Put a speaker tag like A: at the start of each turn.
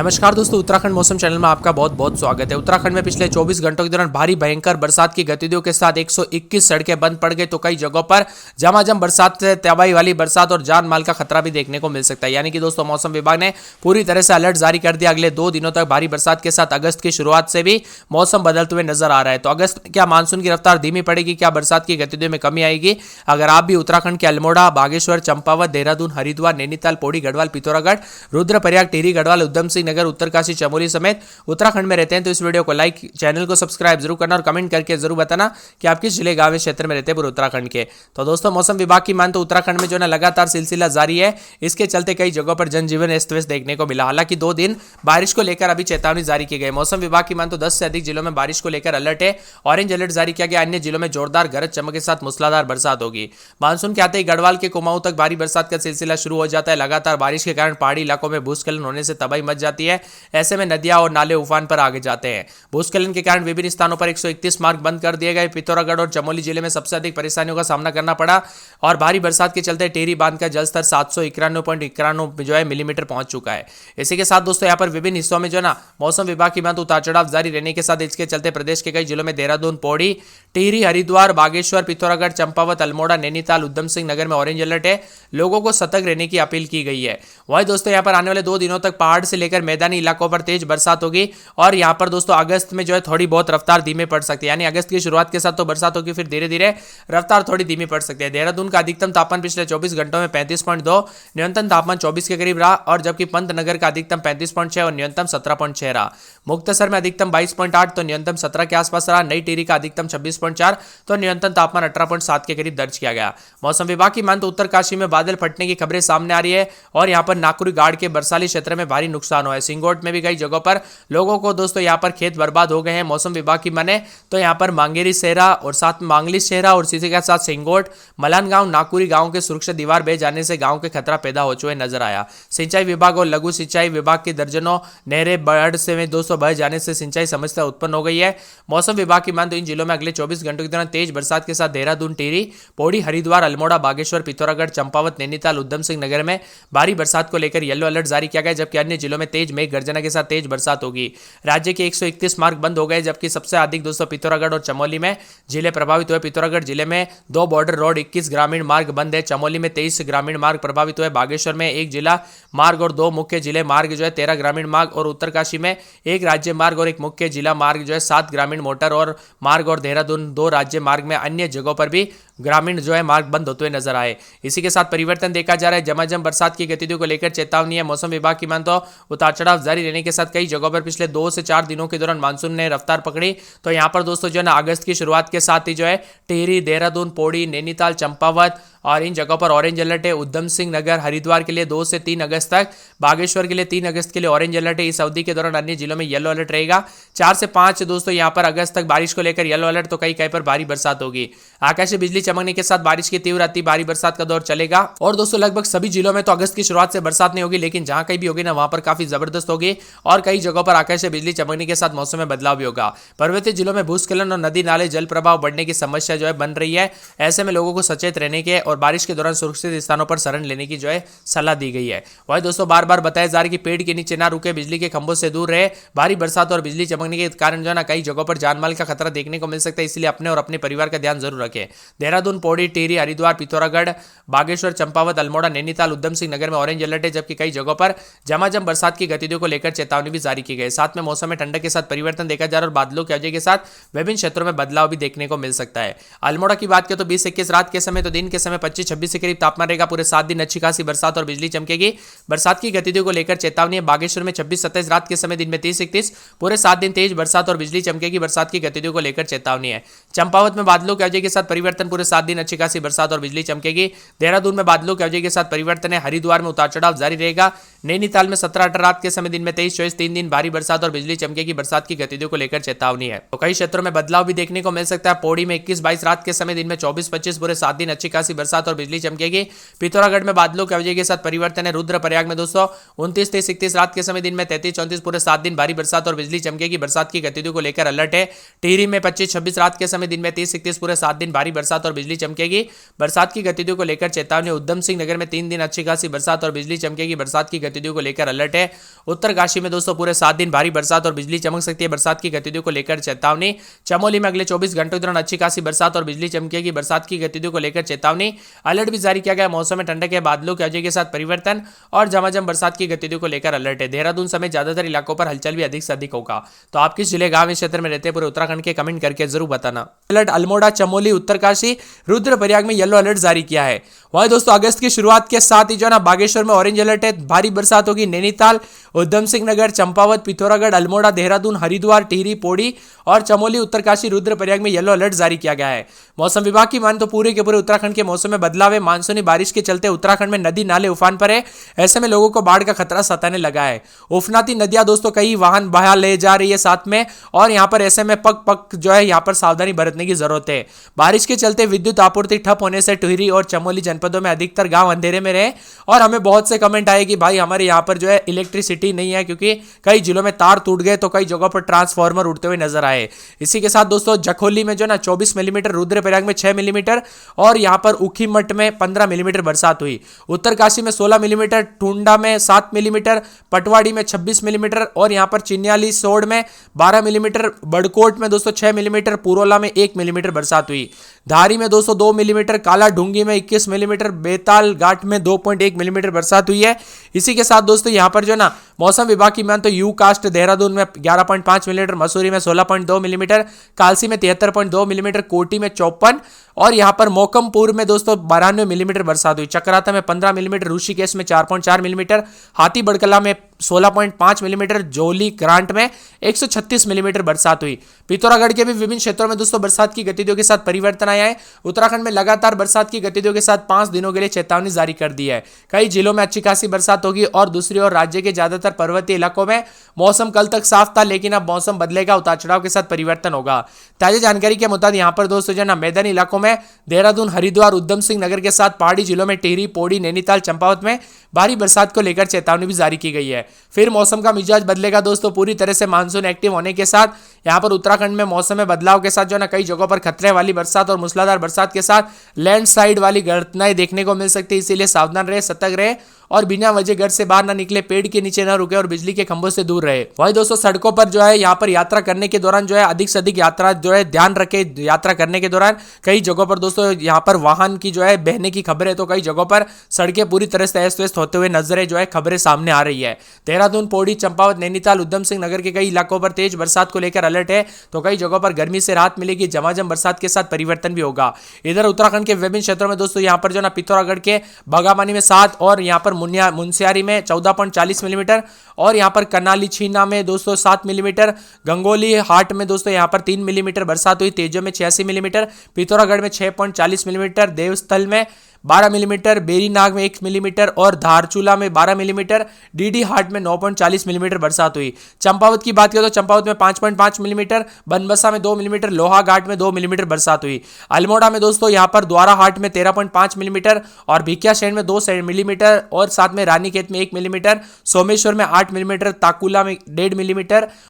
A: नमस्कार दोस्तों, उत्तराखंड मौसम चैनल में आपका बहुत बहुत स्वागत है। उत्तराखंड में पिछले 24 घंटों के दौरान भारी भयंकर बरसात की गतिविधियों के साथ 121 सड़कें बंद पड़ गई, तो कई जगहों पर झमाझम बरसात से तबाही वाली बरसात और जान माल का खतरा भी देखने को मिल सकता है। यानी कि दोस्तों मौसम विभाग ने पूरी तरह से अलर्ट जारी कर दिया। अगले 2 दिनों तक भारी बरसात के साथ अगस्त की शुरुआत से भी मौसम बदलते हुए नजर आ रहा है। तो अगस्त में क्या मानसून की रफ्तार धीमी पड़ेगी, क्या बरसात की गतिविधियों में कमी आएगी? अगर आप भी उत्तराखंड के अल्मोड़ा, बागेश्वर, चंपावत, देहरादून, हरिद्वार, नैनीताल, पौड़ी, गढ़वाल, पिथौरागढ़, रुद्रप्रयाग, टिहरी गढ़वाल, उधम सिंह नगर, उत्तरकाशी, चमोली समेत उत्तराखंड में रहते हैं तो इस वीडियो को लाइक, चैनल को सब्सक्राइब जरूर करना और कमेंट करके जरूर बताना कि आप किस जिले, गांव, क्षेत्र में रहते हैं पूरे उत्तराखंड के। तो दोस्तों मौसम विभाग की मान तो उत्तराखंड में जो है लगातार सिलसिला जारी है। इसके चलते कई जगहों पर जनजीवन अस्त व्यस्त देखने को मिला। हालांकि 2 दिन बारिश को लेकर अभी चेतावनी जारी की गई। मौसम विभाग की मान तो 10 से अधिक जिलों में बारिश को लेकर अलर्ट है। ऑरेंज अलर्ट जारी किया गया। अन्य जिलों में जोरदार गरज चमक के साथ मूसलाधार बरसात होगी। मानसून के आते ही गढ़वाल के कुमाऊं तक भारी बरसात का सिलसिला शुरू हो जाता है। लगातार बारिश के कारण पहाड़ी इलाकों में भूस्खलन होने से तबाही मच जाती है। ऐसे में नदियां और नाले उफान पर आगे जाते हैं। भूस्खलन के कारण विभिन्न स्थानों पर 131 मार्ग बंद कर दिए गए। पिथौरागढ़ और चमोली जिले में सबसे अधिक परेशानियों का सामना करना पड़ा और भारी बरसात के चलते टेहरी बांध का जलस्तर 791.91 जो है मिलीमीटर पहुंच चुका है। इसी के साथ दोस्तों यहाँ पर विभिन्न हिस्सों में जो ना मौसम विभाग की मात्रा उतार चढ़ाव जारी रहने के साथ इसके चलते प्रदेश के कई जिलों में देहरादून, पौड़ी, टिहरी, हरिद्वार, बागेश्वर, पिथौरागढ़, चंपावत, अल्मोड़ा, नैनीताल, उधम सिंह नगर में ऑरेंज अलर्ट है। लोगों को सतर्क रहने की अपील की गई है। वहीं दोस्तों यहाँ पर आने वाले 2 दिनों तक पहाड़ से लेकर मैदानी इलाकों पर तेज बरसात होगी और यहाँ पर दोस्तों अगस्त में जो है थोड़ी बहुत रफ्तार धीमे पड़ सकती है। यानी अगस्त की शुरुआत के साथ तो बरसात होगी, फिर धीरे धीरे रफ्तार थोड़ी धीमी पड़ सकती है। देहरादून का अधिकतम तापमान पिछले 24 घंटों में 35.2, न्यूनतम तापमान 24 के करीब रहा और जबकि पंतनगर का अधिकतम 35.6 और न्यूनतम 17.6 रहा। मुक्तसर में अधिकतम 22.8 तो न्यूनतम 17 के आसपास रहा। नई टिहरी का अधिकतम 26.4 तो न्यूनतम तापमान 18.7 के करीब दर्ज किया गया। मौसम विभाग की मान तो उत्तरकाशी में बादल फटने की खबरें सामने आ रही है और यहाँ पर नाकुरी गाड़ के बरसाली क्षेत्र में भारी नुकसान हुआ है। सिंगोट में भी कई जगहों पर लोगों को दोस्तों यहाँ पर खेत बर्बाद हो गए हैं। मौसम विभाग की माने तो यहाँ पर मांगेरी सेहरा और साथ मांगली सेहरा और इसी के साथ सिंगोट, मलान गांव, नाकुरी गांव के सुरक्षित दीवार बह जाने से गांव के खतरा पैदा हो चुके नजर आया। सिंचाई विभाग और लघु सिंचाई विभाग की दर्जनों नहरें बाढ़ से दोस्तों बह जाने से सिंचाई समस्या उत्पन्न हो गई है। मौसम विभाग की मान तो इन जिलों में अगले 24 घंटों के दौरान तेज बरसात के साथ देहरादून, टिहरी, पौड़ी, हरिद्वार, अल्मोड़ा, बागेश्वर, पिथौरागढ़, चंपावत, नैनीताल, उधम सिंह नगर में भारी बरसात को लेकर येलो अलर्ट जारी किया गया, जबकि अन्य जिलों में तेज मेघ गर्जना के साथ तेज बरसात होगी। राज्य के 131 मार्ग बंद हो गए, जबकि सबसे अधिक दोस्तों पिथौरागढ़ और चमोली में जिले प्रभावित हुए। पिथौरागढ़ जिले में 2 बॉर्डर रोड, 21 ग्रामीण मार्ग बंद है। चमोली में 23 ग्रामीण मार्ग प्रभावित हुए। बागेश्वर में 1 जिला मार्ग और 2 मुख्य जिले मार्ग जो है 13 ग्रामीण मार्ग और उत्तरकाशी में 1 राज्य मार्ग और 1 मुख्य जिला मार्ग जो है 7 ग्रामीण मोटर और मार्ग और देहरादून 2 राज्य मार्ग में अन्य जगहों पर भी ग्रामीण जो है मार्ग बंद होते हुए नजर आए। इसी के साथ परिवर्तन देखा जा रहा है। झमाझम बरसात की गतिविधियों को लेकर चेतावनी है। मौसम विभाग की मान तो उतार चढ़ाव जारी रहने के साथ कई जगहों पर पिछले 2 से 4 दिनों के दौरान मानसून ने रफ्तार पकड़ी। तो यहाँ पर दोस्तों जो है ना अगस्त की शुरुआत के साथ ही जो है टिहरी, देहरादून, पौड़ी, नैनीताल, चंपावत और इन जगहों पर ऑरेंज अलर्ट है। उधम सिंह नगर, हरिद्वार के लिए 2 से 3 अगस्त तक, बागेश्वर के लिए 3 अगस्त के लिए ऑरेंज अलर्ट है। इस अवधि के दौरान अन्य जिलों में येलो अलर्ट रहेगा। 4 से 5 दोस्तों यहाँ पर अगस्त तक बारिश को लेकर येलो अलर्ट, तो कई पर भारी बरसात होगी। आकाशीय बिजली चमकने के साथ बारिश की तीव्र अति भारी बरसात का दौर चलेगा और दोस्तों लगभग सभी जिलों में तो अगस्त की शुरुआत से बरसात नहीं होगी, लेकिन जहां कहीं भी होगी ना वहां पर काफी जबरदस्त होगी और कई जगहों पर आकाशीय बिजली चमकने के साथ मौसम में बदलाव भी होगा। पर्वतीय जिलों में भूस्खलन और नदी नाले जल प्रवाह बढ़ने की समस्या जो है बन रही है। ऐसे में लोगों को सचेत रहने के और बारिश के दौरान सुरक्षित स्थानों पर शरण लेने की जो है सलाह दी गई है। वही दोस्तों बार बार बताया जा रहा है कि पेड़ के नीचे ना रुके, बिजली के खंभों से दूर रहे। भारी बरसात और बिजली चमकने के कारण जो है ना कई जगहों पर जानमाल का खतरा देखने को मिल सकता है, इसलिए अपने और अपने परिवार का ध्यान जरूर रखें। देहरादून, पौड़ी, टिहरी, हरिद्वार, पिथौरागढ़, बागेश्वर, चंपावत, अल्मोड़ा, नैनीताल, उधम सिंह नगर में ऑरेंज अलर्ट है, जबकि कई जगहों पर झमाझम बरसात की गतिविधियों को लेकर चेतावनी भी जारी की गई। साथ में मौसम में ठंडक के साथ परिवर्तन देखा जा रहा है और बादलों की वजह के साथ विभिन्न क्षेत्रों में बदलाव भी देखने को मिल सकता है। अल्मोड़ा की बात करें तो 20-21 रात के समय तो दिन के समय 25-26 के करीब तापमान रहेगा। पूरे 7 दिन अच्छी खासी बरसात और बिजली चमकेगी। बरसात की गतिविधियों को लेकर चेतावनी है। बागेश्वर में 26-27 रात के समय दिन में 30-31, पूरे 7 दिन तेज बरसात और बिजली चमकेगी। बरसात की गतिविधियों को लेकर चेतावनी है। चंपावत में बादलों की वजह के साथ परिवर्तन, पूरे 7 दिन अच्छी खासी बरसात और बिजली चमकेगी। देहरादून में बादलों की वजह के साथ परिवर्तन है। हरिद्वार में उतार चढ़ाव जारी रहेगा। नैनीताल में 17-18 रात के समय दिन में 23-24, 3 दिन भारी बरसात और बिजली चमकेगी। बरसात की गतिविधियों को लेकर चेतावनी है। तो कई क्षेत्रों में बदलाव भी देखने को मिल सकता है। पौड़ी में 21-22 रात के समय दिन में 24-25, पूरे 7 दिन अच्छी खासी बरसात बरसात और बिजली चमकेगी। पिथौरागढ़ में बादलों की वजह के साथ परिवर्तन है। रुद्रप्रयाग में दोस्तों 29, 30, 31 रात के समय, दिन में 33, 34 पूरे 7 दिन भारी बरसात और बिजली चमकेगी। बरसात की गतिविधियों को लेकर अलर्ट है। टिहरी में 25, 26 रात के समय, दिन में 30, 31 पूरे 7 दिन भारी बरसात और बिजली चमकेगी। बरसात की गतिविधियों को लेकर चेतावनी। उधम सिंह नगर में 3 दिन अच्छी खासी बरसात और बिजली चमकेगी। बरसात की गतिविधियों को लेकर अलर्ट है। उत्तरकाशी में दोस्तों पूरे 7 दिन भारी बरसात और बिजली चमक सकती है। बरसात की गतिविधियों को लेकर चेतावनी। चमोली में अगले 24 घंटों के दौरान अच्छी खासी बरसात और बिजली चमकेगी। बरसात की गतिविधियों को लेकर चेतावनी। अलर्ट भी जारी किया गया। मौसम में ठंडक के बादलों की वजह के साथ परिवर्तन और झमाझम बरसात की गतिविधियों को लेकर अलर्ट है। देहरादून समेत ज्यादातर इलाकों पर हलचल भी अधिक से अधिक होगा। तो आप किस जिले गांव क्षेत्र में रहते हैं पूरे उत्तराखंड के कमेंट करके जरूर बताना। अलर्ट अल्मोड़ा, चमोली, उत्तरकाशी, रुद्रप्रयाग में येलो अलर्ट जारी किया है। वहीं दोस्तों अगस्त की शुरुआत के साथ ही जो ना बागेश्वर में ऑरेंज अलर्ट है, भारी बरसात होगी। नैनीताल, उधम सिंह नगर, चंपावत, पिथौरागढ़, अल्मोड़ा, देहरादून, हरिद्वार, टिहरी, पौड़ी और चमोली, उत्तरकाशी, रुद्रप्रयाग में येलो अलर्ट जारी किया गया है। मौसम विभाग की मान तो पूरे के पूरे उत्तराखंड के मौसम में बदलाव है। मानसूनी बारिश के चलते उत्तराखंड में नदी नाले उफान पर है। ऐसे में लोगों को बाढ़ का खतरा सताने लगा है। उफनाती नदियां दोस्तों कई वाहन बहा ले जा रही है साथ में, और यहां पर ऐसे में पग पग जो है यहां पर सावधानी बरतने की जरूरत है। बारिश के चलते विद्युत आपूर्ति ठप होने से टिहरी और चमोली जनपदों में अधिकतर गांव अंधेरे में रहे। और हमें बहुत से कमेंट आए कि भाई हमारे यहाँ पर जो है इलेक्ट्रिसिटी नहीं है, क्योंकि कई जिलों में तार टूट गए तो कई जगहों पर ट्रांसफार्मर उड़ते हुए नजर आए। इसी के साथ दोस्तों जखोली में जो ना 24 मिलीमीटर, रुद्रप्रयाग में 6 मिलीमीटर और यहां पर उखीमठ में 15 मिलीमीटर बरसात हुई। उत्तरकाशी में 16 मिलीमीटर, टुंडा में 7 मिलीमीटर, पटवाड़ी में 26 मिलीमीटर और यहां पर चिन्याली सोड़ में 12 मिलीमीटर, बड़कोट में दोस्तों 6 मिलीमीटर, पुरोला में 1 मिलीमीटर बरसात हुई। धारी में दोस्तों 2 मिलीमीटर, काला ढूंगी में 21 मिलीमीटर, बेताल घाट में 2.1 मिलीमीटर बरसात हुई है। इसी के साथ दोस्तों यहां पर जो ना मौसम विभाग की मान तो यू कास्ट देहरादून में 11.5 मिलीमीटर, मसूरी में 16.2 मिलीमीटर, कालसी में 73.2 मिलीमीटर, कोटी में 54 और यहां पर मोकमपुर में दोस्तों 92 मिलीमीटर बरसात हुई। चक्राता में 15 मिलीमीटर, ऋषिकेश में 4.4 मिलीमीटर, हाथी बड़कला में 16.5 मिलीमीटर, जोली ग्रांट में 136 मिलीमीटर बरसात हुई। पिथौरागढ़ के भी विभिन्न क्षेत्रों में दोस्तों बरसात की गतिविधियों के साथ परिवर्तन आया है। उत्तराखंड में लगातार बरसात की गतिविधियों के साथ 5 दिनों के लिए चेतावनी जारी कर दी है। कई जिलों में अच्छी खासी बरसात होगी और दूसरी ओर राज्य के ज्यादातर पर्वतीय इलाकों में मौसम कल तक साफ था, लेकिन अब मौसम बदलेगा, उतार चढ़ाव के साथ परिवर्तन होगा। ताजा जानकारी के मुताबिक यहाँ पर दोस्तों जो ना मैदानी इलाकों में देहरादून, हरिद्वार, उधम सिंह नगर के साथ पहाड़ी जिलों में टिहरी, पौड़ी, नैनीताल, चंपावत में भारी बरसात को लेकर चेतावनी भी जारी की गई है। फिर मौसम का मिजाज बदलेगा दोस्तों। पूरी तरह से मानसून एक्टिव होने के साथ यहां पर उत्तराखंड में मौसम में बदलाव के साथ जो ना कई जगहों पर खतरे वाली बरसात और मूसलाधार बरसात के साथ लैंडस्लाइड वाली घटनाएं देखने को मिल सकती है। इसीलिए सावधान रहे, सतर्क रहे और बिना वजह घर से बाहर ना निकले, पेड़ के नीचे ना रुके और बिजली के खंभों से दूर रहे। वही दोस्तों सड़कों पर जो है यहाँ पर यात्रा करने के दौरान जो है अधिक से अधिक यात्रा जो है ध्यान रखे। यात्रा करने के दौरान कई जगहों पर दोस्तों यहाँ पर वाहन की जो है बहने की खबरें, तो कई जगहों पर सड़कें पूरी तरह से अस्त व्यस्त होते हुए नजरें जो है खबरें सामने आ रही है। देहरादून, पौड़ी, चंपावत, नैनीताल, उधम सिंह नगर के कई इलाकों पर तेज बरसात को लेकर अलर्ट है, तो कई जगहों पर गर्मी से राहत मिलेगी। झमाझम बरसात के साथ परिवर्तन भी होगा। इधर उत्तराखंड के विभिन्न क्षेत्रों में दोस्तों यहाँ पर जो ना पिथौरागढ़ के बगामानी में 7 और यहाँ पर मुनस्यारी में 14.40 मिलीमीटर और यहाँ पर कनाली छीना में दोस्तों 7 मिलीमीटर, गंगोली हाट में दोस्तों यहाँ पर 3 मिलीमीटर बरसात हुई। तेजो में 86 मिलीमीटर, पिथौरागढ़ में 6.40 मिलीमीटर, देवस्थल में 12 मिलीमीटर, बेरीनाग में 1 मिलीमीटर और धारचूला में 12 मिलीमीटर, डीडी हाट में 9.40 मिलीमीटर बरसात हुई। चंपावत की बात करें तो चंपावत में 5.5 मिलीमीटर, बनबसा में 2 मिलीमीटर, लोहा घाट में 2 मिलीमीटर बरसात हुई। अल्मोड़ा में दोस्तों यहाँ पर द्वारा हाट में 13.5 मिलीमीटर और भिकियाशैन में 2 मिलीमीटर और साथ में रानीखेत में 1 मिलीमीटर, सोमेश्वर में 8 मिलीमीटर, ताकुला में 1.5 मिलीमीटर